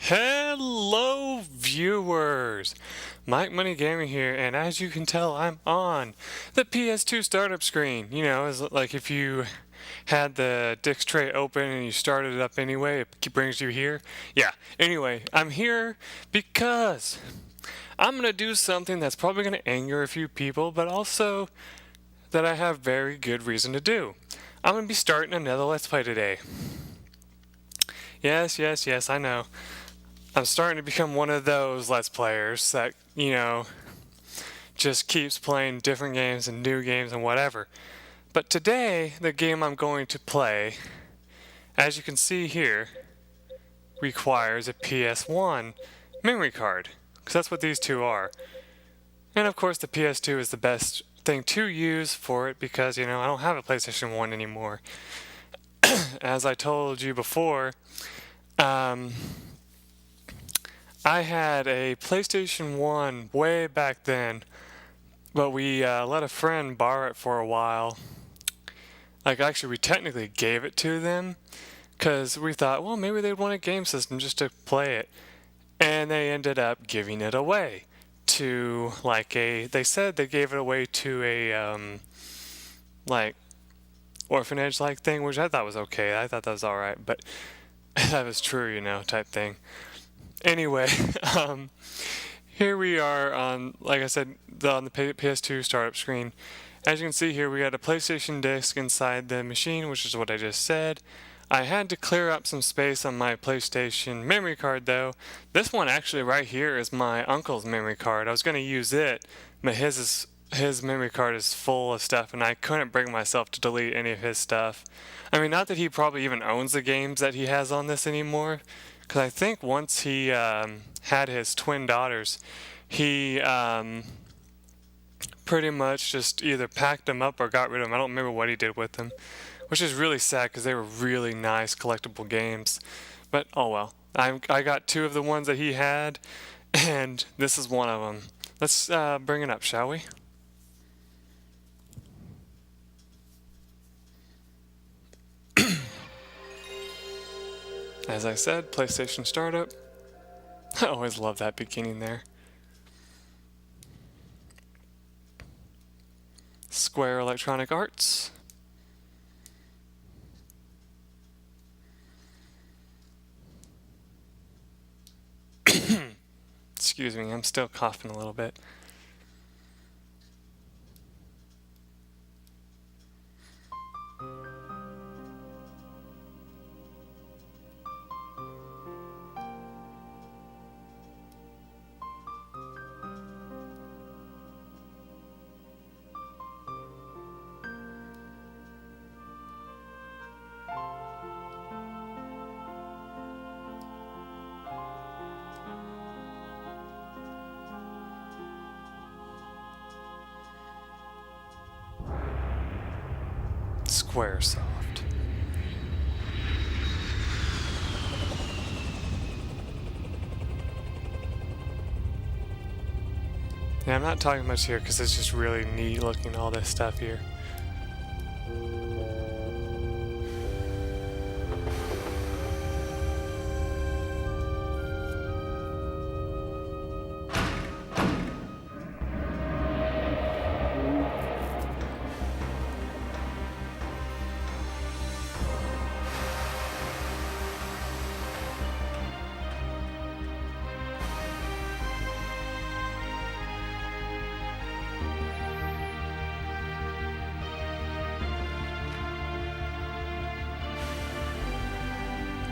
Hello, viewers! MikeMoneyGMR here, and as you can tell, I'm on the PS2 startup screen. You know, it's like if you had the disc tray open and you started it up anyway, it brings you here. Yeah, anyway, I'm here because I'm going to do something that's probably going to anger a few people, but also that I have very good reason to do. I'm going to be starting another Let's Play today. Yes, I know. I'm starting to become one of those Let's Players that, just keeps playing different games and new games and whatever. But today, the game I'm going to play, as you can see here, requires a PS1 memory card, because that's what these two are. And of course, the PS2 is the best thing to use for it because, I don't have a PlayStation 1 anymore. As I told you before, I had a PlayStation 1 way back then, but we let a friend borrow it for a while. Actually, we technically gave it to them because we thought, well, maybe they'd want a game system just to play it. And they ended up giving it away to, they said they gave it away to a, orphanage-like thing, which I thought was okay. I thought that was alright, but that was true, type thing. Anyway, here we are on, like I said, on the PS2 startup screen. As you can see here, we got a PlayStation disc inside the machine, which is what I just said. I had to clear up some space on my PlayStation memory card, though. This one actually right here is my uncle's memory card. I was going to use it, but his memory card is full of stuff, and I couldn't bring myself to delete any of his stuff. I mean, not that he probably even owns the games that he has on this anymore, because I think once he had his twin daughters, he pretty much just either packed them up or got rid of them. I don't remember what he did with them, which is really sad because they were really nice collectible games. But oh well. I got two of the ones that he had, and this is one of them. Let's bring it up, shall we? As I said, PlayStation startup. I always love that beginning there. Square Electronic Arts. Excuse me, I'm still coughing a little bit. Squaresoft. Yeah, I'm not talking much here because it's just really neat looking, all this stuff here.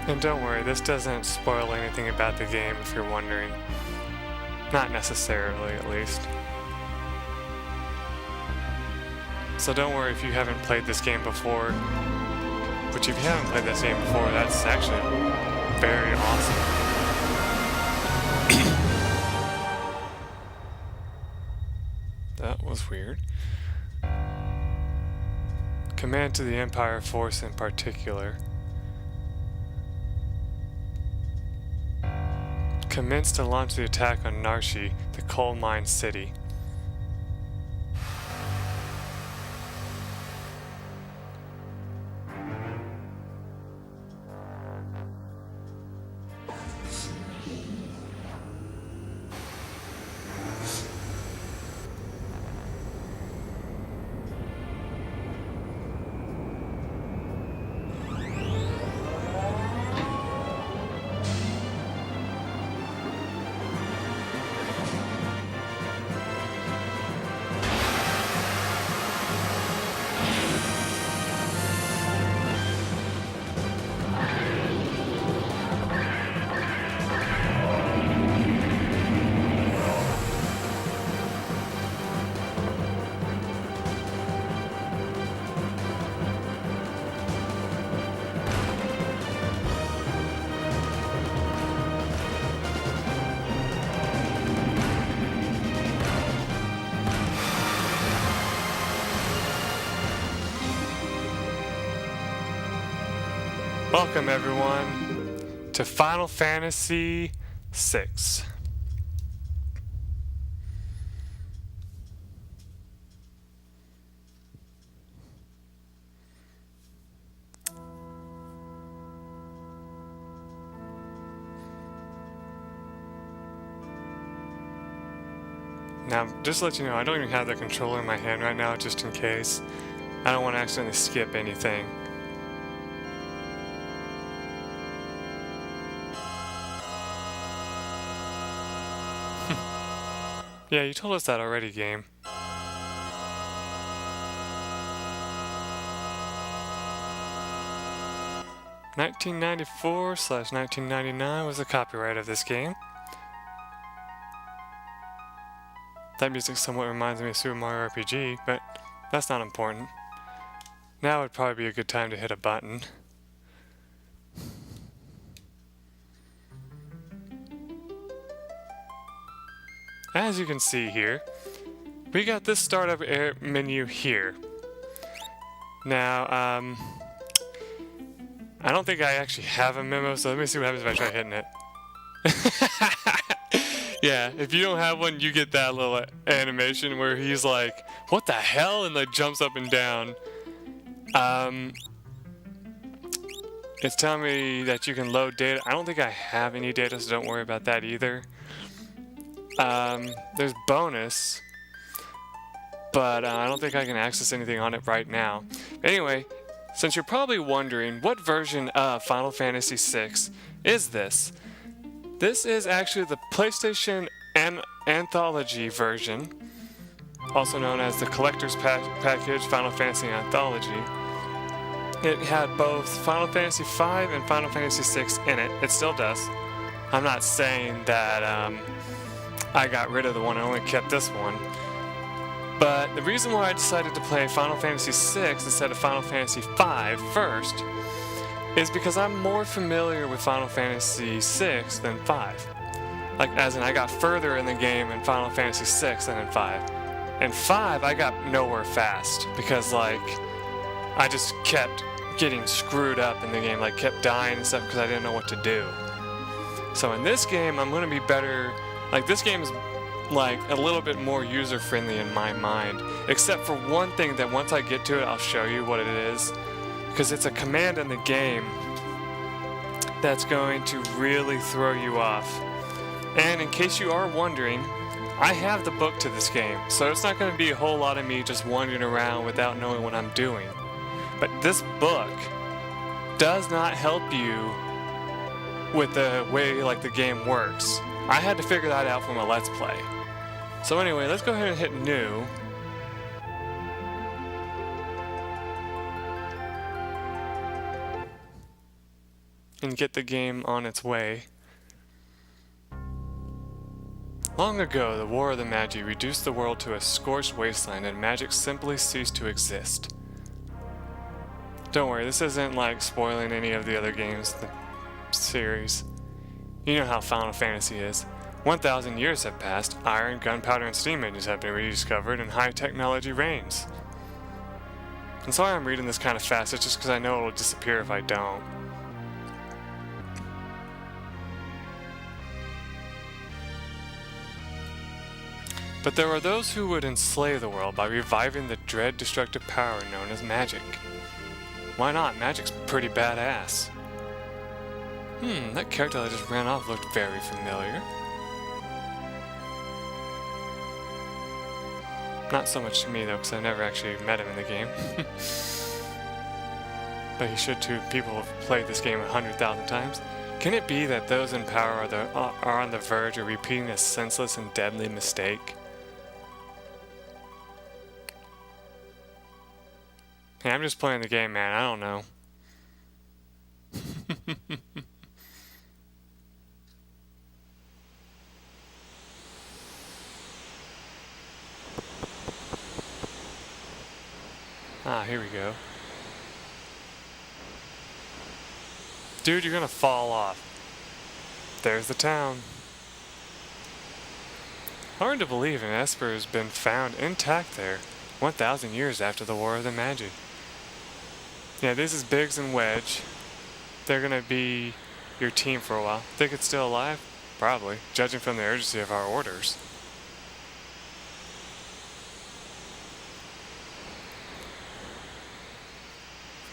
And don't worry, this doesn't spoil anything about the game if you're wondering. Not necessarily, at least. So don't worry if you haven't played this game before. Which if you haven't played this game before, that's actually very awesome. That was weird. Command to the Empire Force in particular. Commenced to launch the attack on Narshi, the coal mine city. Welcome everyone to Final Fantasy VI. Now, just to let you know, I don't even have the controller in my hand right now, just in case. I don't want to accidentally skip anything. Yeah, you told us that already, game. (1994/1999) was the copyright of this game. That music somewhat reminds me of Super Mario RPG, but that's not important. Now would probably be a good time to hit a button. As you can see here, we got this startup menu here. Now, I don't think I actually have a memo, so let me see what happens if I try hitting it. Yeah, if you don't have one, you get that little animation where he's like, what the hell? And like jumps up and down. It's telling me that you can load data. I don't think I have any data, so don't worry about that either. There's bonus, but I don't think I can access anything on it right now. Anyway, since you're probably wondering, what version of Final Fantasy VI is this? This is actually the PlayStation Anthology version, also known as the Collector's Package Final Fantasy Anthology. It had both Final Fantasy V and Final Fantasy VI in it. It still does. I'm not saying that I got rid of the one and only kept this one. But the reason why I decided to play Final Fantasy VI instead of Final Fantasy V first is because I'm more familiar with Final Fantasy VI than V. Like, as in, I got further in the game in Final Fantasy VI than in V. In V, I got nowhere fast because, like, I just kept getting screwed up in the game, like, kept dying and stuff because I didn't know what to do. So in this game, I'm going to be better. Like, this game is, like, a little bit more user-friendly in my mind, except for one thing that once I get to it, I'll show you what it is. Because it's a command in the game that's going to really throw you off. And in case you are wondering, I have the book to this game, so it's not going to be a whole lot of me just wandering around without knowing what I'm doing. But this book does not help you with the way like the game works. I had to figure that out from a Let's Play. So anyway, let's go ahead and hit New. And get the game on its way. Long ago, the War of the Magi reduced the world to a scorched wasteland and magic simply ceased to exist. Don't worry, this isn't like spoiling any of the other games in the series. You know how Final Fantasy is. 1,000 years have passed, iron, gunpowder, and steam engines have been rediscovered, and high technology reigns. And sorry I'm reading this kind of fast, it's just because I know it'll disappear if I don't. But there are those who would enslave the world by reviving the dread destructive power known as magic. Why not? Magic's pretty badass. That character that just ran off looked very familiar. Not so much to me though, because I never actually met him in the game. But he should too. People have played this game 100,000 times. Can it be that those in power are on the verge of repeating a senseless and deadly mistake? Hey, I'm just playing the game, man. I don't know. Here we go. Dude, you're gonna fall off. There's the town. Hard to believe an Esper has been found intact there, 1,000 years after the War of the Magi. Yeah, this is Biggs and Wedge. they're gonna be your team for a while. Think it's still alive? Probably, judging from the urgency of our orders.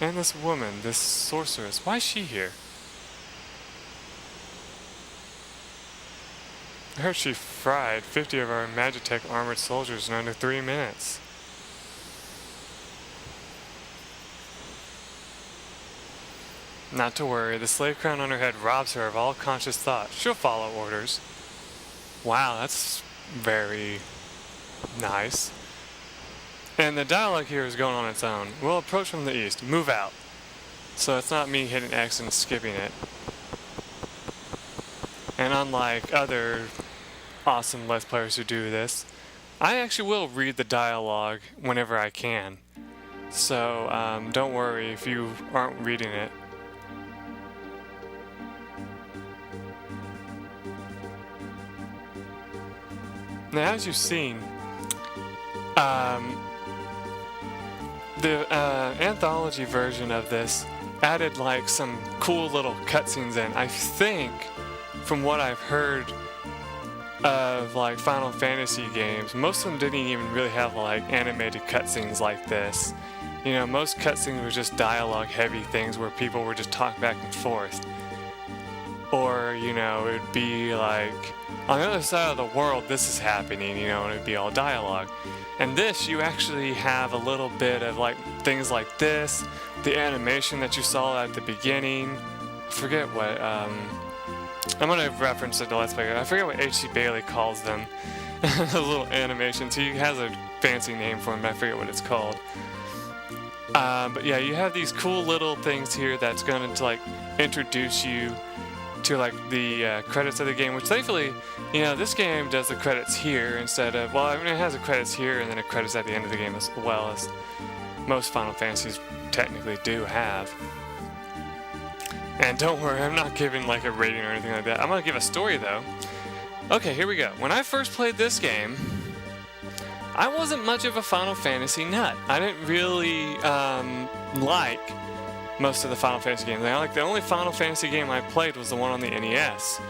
And this woman, this sorceress, why is she here? I heard she fried 50 of our Magitech armored soldiers in under 3 minutes. Not to worry, the slave crown on her head robs her of all conscious thought. She'll follow orders. Wow, that's very nice. And the dialogue here is going on its own. We'll approach from the east. Move out. So it's not me hitting X and skipping it. And unlike other awesome Let's Players who do this, I actually will read the dialogue whenever I can. So don't worry if you aren't reading it. Now, as you've seen, the anthology version of this added like some cool little cutscenes in. I think, from what I've heard of like Final Fantasy games, most of them didn't even really have like animated cutscenes like this. You know, most cutscenes were just dialogue heavy things where people were just talking back and forth. Or, you know, it'd be like, on the other side of the world, this is happening, you know, and it'd be all dialogue. And this, you actually have a little bit of like things like this, the animation that you saw at the beginning. I forget what, I'm gonna reference it to Let's Play. I forget what H.C. Bailey calls them. The little animations. He has a fancy name for them, but I forget what it's called. But yeah, you have these cool little things here that's going to like introduce you to like the credits of the game, which thankfully, you know, this game does the credits here instead of, well, I mean, it has the credits here and then it credits at the end of the game as well as most Final Fantasies technically do have. And don't worry, I'm not giving like a rating or anything like that. I'm gonna give a story though. Okay, here we go. When I first played this game, I wasn't much of a Final Fantasy nut. I didn't really like most of the Final Fantasy games. Like the only Final Fantasy game I played was the one on the NES.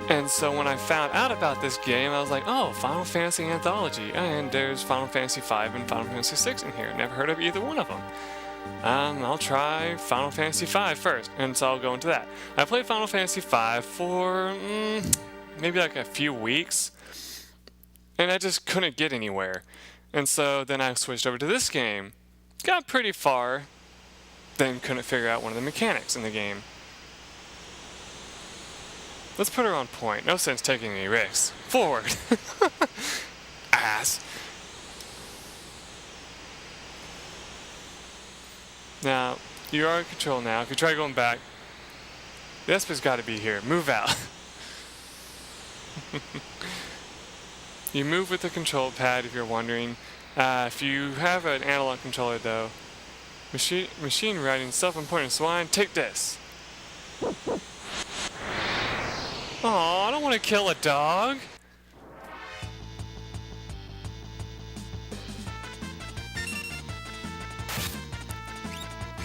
And so when I found out about this game, I was like, oh, Final Fantasy Anthology. And there's Final Fantasy V and Final Fantasy VI in here. Never heard of either one of them. I'll try Final Fantasy V first, and so I'll go into that. I played Final Fantasy V for maybe like a few weeks, and I just couldn't get anywhere. And so then I switched over to this game, got pretty far, then couldn't figure out one of the mechanics in the game. Let's put her on point. No sense taking any risks. Forward! Ass. Now, you are in control now. If you try going back, the Esper's got to be here. Move out. You move with the control pad if you're wondering. If you have an analog controller though, machine writing, self-important swine, take this. Aw, I don't want to kill a dog.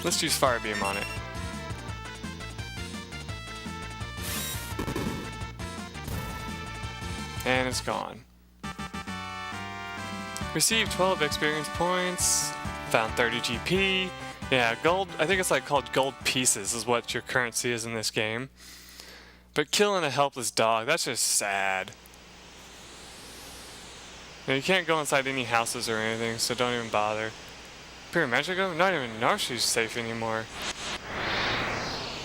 Let's use Fire Beam on it. And it's gone. Received 12 experience points, found 30 GP. Yeah, gold, I think it's like called gold pieces is what your currency is in this game. But killing a helpless dog, that's just sad. Now, you can't go inside any houses or anything, so don't even bother. Pure Magico? Not even Narshi's safe anymore.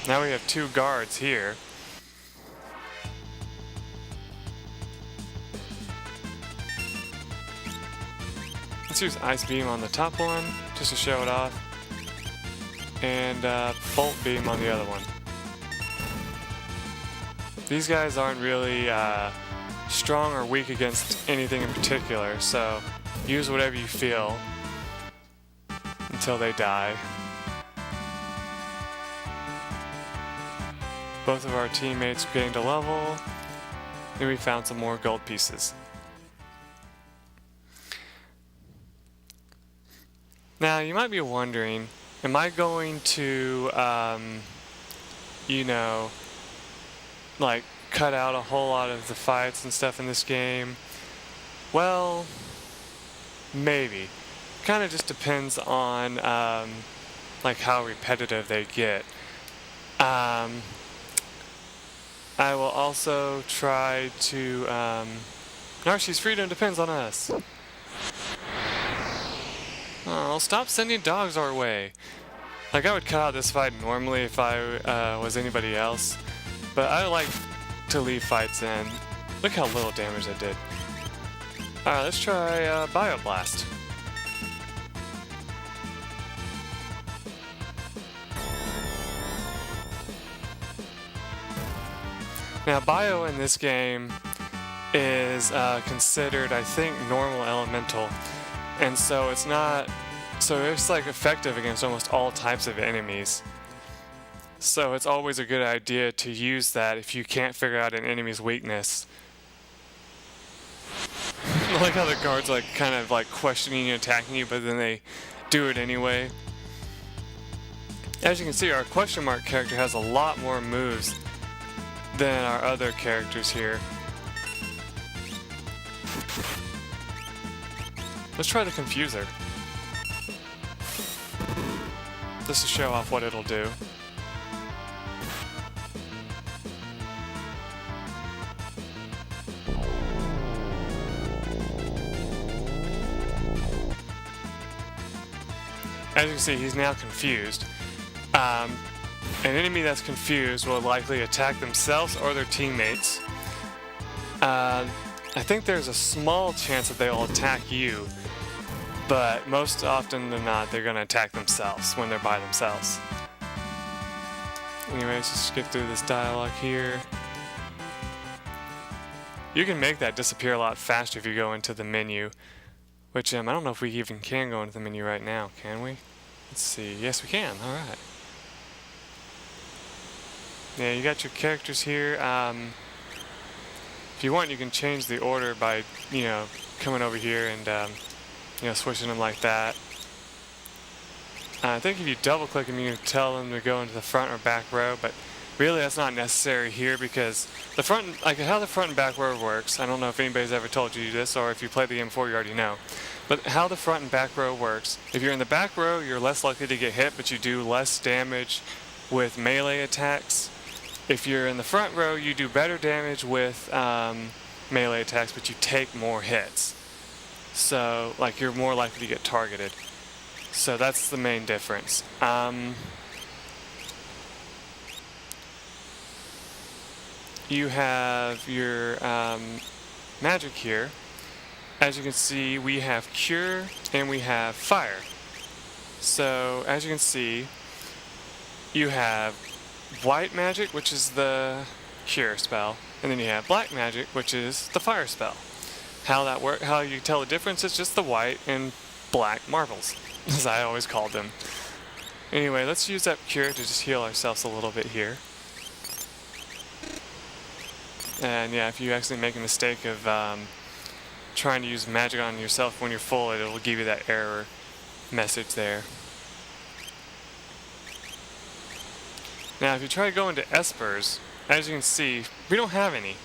Now we have 2 guards here. Let's use Ice Beam on the top one, just to show it off. And Bolt Beam on the other one. These guys aren't really strong or weak against anything in particular, so use whatever you feel until they die. Both of our teammates gained a level, and we found some more gold pieces. Now, you might be wondering, am I going to you know, like cut out a whole lot of the fights and stuff in this game? Well, maybe. Kind of just depends on like how repetitive they get. I will also try to Narshi's freedom depends on us. Oh, stop sending dogs our way. Like, I would cut out this fight normally if I was anybody else, but I like to leave fights in. Look how little damage I did. Alright, let's try Bioblast. Now, Bio in this game is considered, I think, normal elemental, and so it's not, so it's like effective against almost all types of enemies. So it's always a good idea to use that if you can't figure out an enemy's weakness. I like how the guards like kind of like questioning you, attacking you, but then they do it anyway. As you can see, our question mark character has a lot more moves than our other characters here. Let's try the Confuser, just to show off what it'll do. As you can see, he's now confused. An enemy that's confused will likely attack themselves or their teammates. I think there's a small chance that they'll attack you, but most often than not, they're going to attack themselves when they're by themselves. Anyways, just skip through this dialogue here. You can make that disappear a lot faster if you go into the menu, which I don't know if we even can go into the menu right now, can we? Let's see. Yes, we can. All right. Yeah, you got your characters here. If you want, you can change the order by, coming over here and, switching them like that. I think if you double click them, you can tell them to go into the front or back row, but really that's not necessary here because the front, like how the front and back row works, I don't know if anybody's ever told you this, or if you played the game before you already know, but how the front and back row works, if you're in the back row, you're less likely to get hit, but you do less damage with melee attacks. If you're in the front row, you do better damage with melee attacks, but you take more hits. So, like, you're more likely to get targeted. So that's the main difference. You have your magic here. As you can see, we have Cure and we have Fire. So, as you can see, you have White Magic, which is the Cure spell, and then you have Black Magic, which is the Fire spell. How that work? How you tell the difference is just the white and black marbles, as I always called them. Anyway, let's use that Cure to just heal ourselves a little bit here. And yeah, if you actually make a mistake of trying to use magic on yourself when you're full, it'll give you that error message there. Now, if you try to go into Espers, as you can see, we don't have any.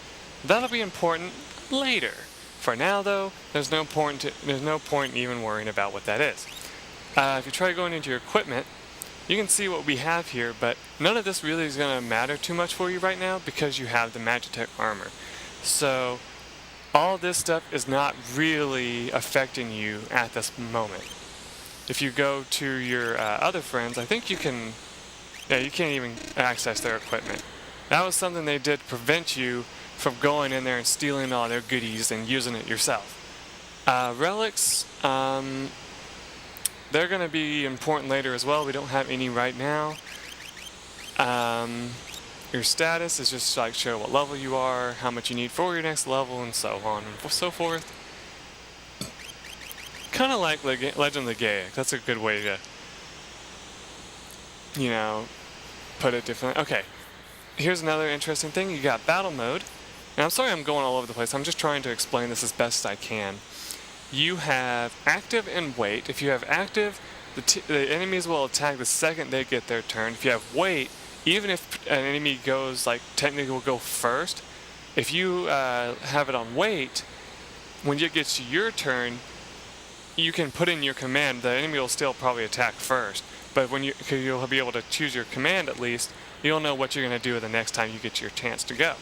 That'll be important later. For now, though, there's no point even worrying about what that is. If you try going into your equipment, you can see what we have here, but none of this really is going to matter too much for you right now because you have the Magitech armor. So, all this stuff is not really affecting you at this moment. If you go to your other friends, I think you can... Yeah, you can't even access their equipment. That was something they did to prevent you from going in there and stealing all their goodies and using it yourself. Relics, they're going to be important later as well. We don't have any right now. Your status is just like show what level you are, how much you need for your next level, and so on and so forth. Kind of like Legend of the Gaia. That's a good way to, put it differently. Okay, here's another interesting thing. You got battle mode. And I'm sorry I'm going all over the place. I'm just trying to explain this as best I can. You have active and wait. If you have active, the enemies will attack the second they get their turn. If you have wait, even if an enemy goes, like, technically will go first, if you have it on wait, when it gets to your turn, you can put in your command. The enemy will still probably attack first, but you'll be able to choose your command at least, you'll know what you're going to do the next time you get your chance to go.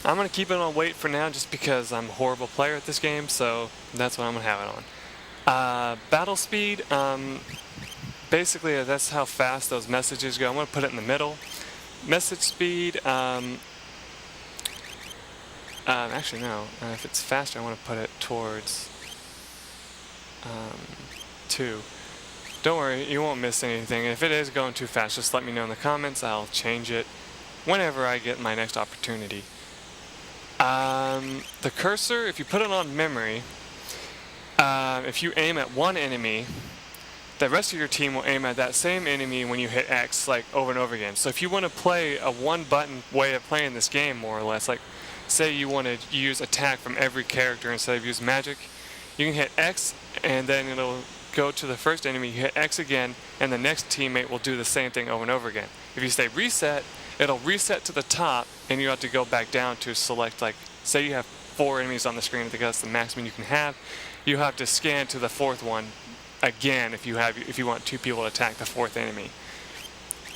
I'm going to keep it on wait for now just because I'm a horrible player at this game, so that's what I'm going to have it on. Battle speed, basically that's how fast those messages go. I'm going to put it in the middle. Message speed, actually no, if it's faster I want to put it towards 2. Don't worry, you won't miss anything. If it is going too fast, just let me know in the comments. I'll change it whenever I get my next opportunity. The cursor, if you put it on memory, if you aim at one enemy, the rest of your team will aim at that same enemy when you hit X, like, over and over again. So if you want to play a one-button way of playing this game, more or less, like, say you want to use attack from every character instead of use magic, you can hit X, and then it'll go to the first enemy, you hit X again, and the next teammate will do the same thing over and over again. If you say reset, it'll reset to the top, and you have to go back down to select, like, say you have 4 enemies on the screen, because that's the maximum you can have. You have to scan to the 4th one again if you want 2 people to attack the 4th enemy.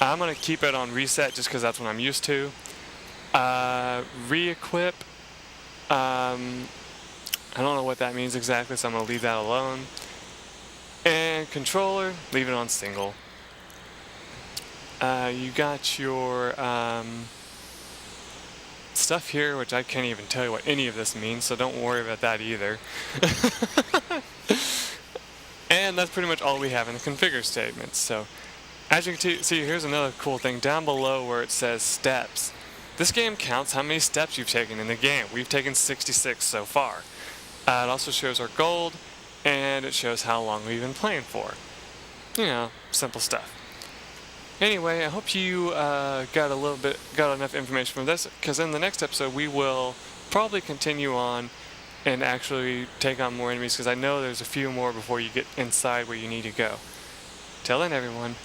I'm going to keep it on reset just because that's what I'm used to. Re-equip, I don't know what that means exactly, so I'm going to leave that alone. And controller, leave it on single. You got your stuff here, which I can't even tell you what any of this means, so don't worry about that either. And that's pretty much all we have in the configure statements. So as you can see, here's another cool thing down below where it says steps. This game counts how many steps you've taken in the game. We've taken 66 so far. It also shows our gold, and it shows how long we've been playing for. You know, simple stuff. Anyway, I hope you got enough information from this, because in the next episode we will probably continue on and actually take on more enemies, because I know there's a few more before you get inside where you need to go. Till then, everyone,